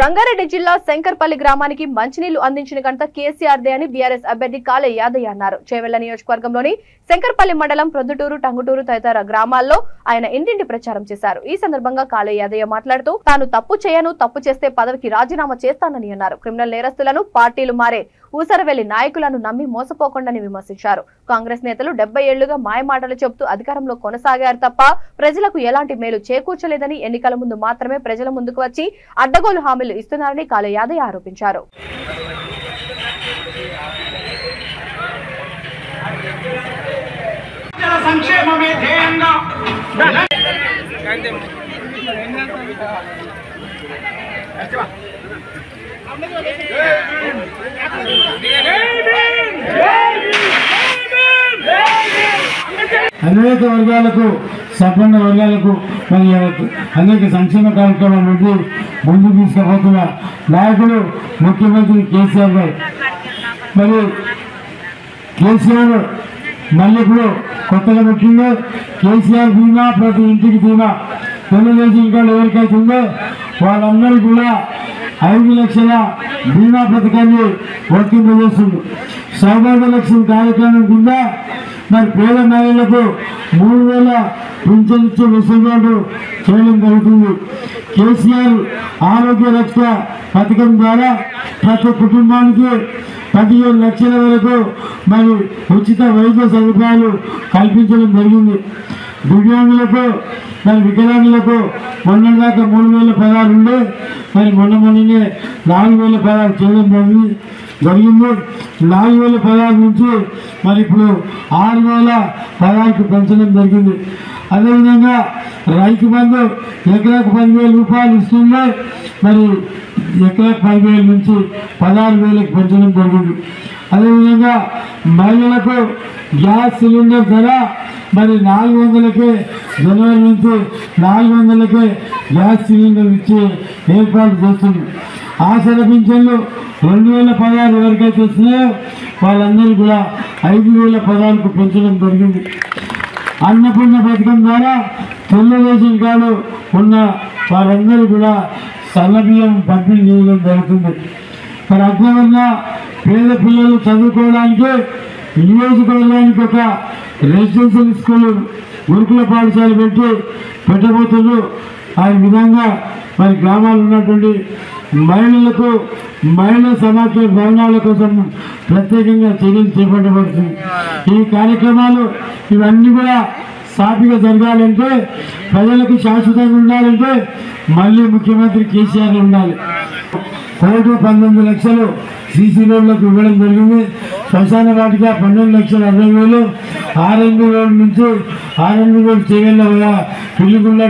రంగారెడ్డి జిల్లా శంకర్పల్లి గ్రామానికి మంచినీళ్లు అందించిన ఘనత కేసీఆర్ దే అని బీఆర్ఎస్ అభ్యర్థి కాళే యాదయ్య అన్నారు. చేవెళ్ల నియోజకవర్గంలోని శంకర్పల్లి మండలం ప్రొద్దుటూరు, టంగుటూరు తదితర గ్రామాల్లో ఆయన ఇంటింటి ప్రచారం చేశారు. ఈ సందర్భంగా కాళే యాదయ్య మాట్లాడుతూ తాను తప్పు చేయను, తప్పు చేస్తే పదవికి రాజీనామా చేస్తానని అన్నారు. క్రిమినల్ నేరస్తులను, పార్టీలు మారే ఊసరవెల్లి నాయకులను నమ్మి మోసపోకుండాని విమర్శించారు. కాంగ్రెస్ నేతలు 70 ఏళ్లుగా మాయమాటలు చెబుతూ అధికారంలో కొనసాగారు తప్ప ప్రజలకు ఎలాంటి మేలు చేకూర్చలేదని, ఎన్నికల ముందు మాత్రమే ప్రజల ముందుకు వచ్చి అడ్డగోలు హామీలు ఇస్తున్నారని కాళే యాదయ్య ఆరోపించారు. అనేక వర్గాలకు, సంపన్న వర్గాలకు మరి అనేక సంక్షేమ కార్యక్రమాల నుండి ముందుకు తీసుకుపోతున్న నాయకుడు ముఖ్యమంత్రి కేసీఆర్ గారు. మరి కేసీఆర్ మళ్ళీ ఇప్పుడు కొత్తగా పెట్టిందో కేసీఆర్ బీమా, ప్రతి ఇంటికి బీమా. తెలుగుదేశం ఇంకా ఎవరికైతే ఉందో వాళ్ళందరూ కూడా 5 లక్షల బీమా పథకాన్ని వర్తింపజేస్తుంది. సౌభాగ్య లక్ష్యం కార్యక్రమం కింద మరి పేద మహిళలకు 3000 పింఛన్ ఇచ్చే వెసులుబాటు చేయడం జరుగుతుంది. కేసీఆర్ ఆరోగ్య రక్ష పథకం ద్వారా ప్రతి కుటుంబానికి 15 లక్షల వరకు మరి ఉచిత వైద్య సదుపాయాలు కల్పించడం జరిగింది. దివ్యాంగులకు మరి వికలాంగులకు మొన్నటిదాకా 3000 పదాలు ఉండే మరి మొన్ననే 4000 పదాలు చేయడం జరిగింది. 4000 పదాల నుంచి మరి ఇప్పుడు 6000 పదాలకు పెంచడం జరిగింది. అదేవిధంగా రైతు బంధు ఎకరాకు 10,000 రూపాయలు ఇస్తుంది. మరి ఎకరాకు 10,000 నుంచి 16,000కి పెంచడం జరిగింది. అదేవిధంగా మహిళలకు గ్యాస్ సిలిండర్ ధర మరి 400కే, జనవరి నుంచి 400కే గ్యాస్ సిలిండర్ ఇచ్చి ఏర్పాటు చేస్తుంది. ఆసర పింఛన్లు 2016 ఎవరికైతే వస్తున్నాయో వాళ్ళందరూ కూడా 5,000 పదాలకు పెంచడం జరిగింది. అన్నపూర్ణ పథకం ద్వారా తెలుగుదేశం కాదు ఉన్న వారందరూ కూడా సన్నబియ్యం పంపిణీ చేయడం జరుగుతుంది. మరి అగ్రవర్ణ పేద పిల్లలు చదువుకోవడానికి నియోజకవర్గానికి ఒక రెసిడెన్షియల్ స్కూల్, గురుకుల పాఠశాల పెట్టబోతున్నారు. ఆ విధంగా మరి గ్రామాలు ఉన్నటువంటి మహిళలకు మహిళా సమాఖ్య భవనాల కోసం ప్రత్యేకంగా చర్యలు చేపట్టబడుతుంది. ఈ కార్యక్రమాలు ఇవన్నీ కూడా సాఫీగా జరగాలంటే, ప్రజలకు శాశ్వతంగా ఉండాలంటే మళ్ళీ ముఖ్యమంత్రి కేసీఆర్ ఉండాలి. 1,19 లక్షలు సీసీ రోడ్లకు ఇవ్వడం జరిగింది. శ్మశాన వాటిక 12,60,000, ఆర్ఎంబి రోడ్ నుంచి ఆర్ఎంబి రోడ్ చేవెళ్ళ పిల్లిగుండ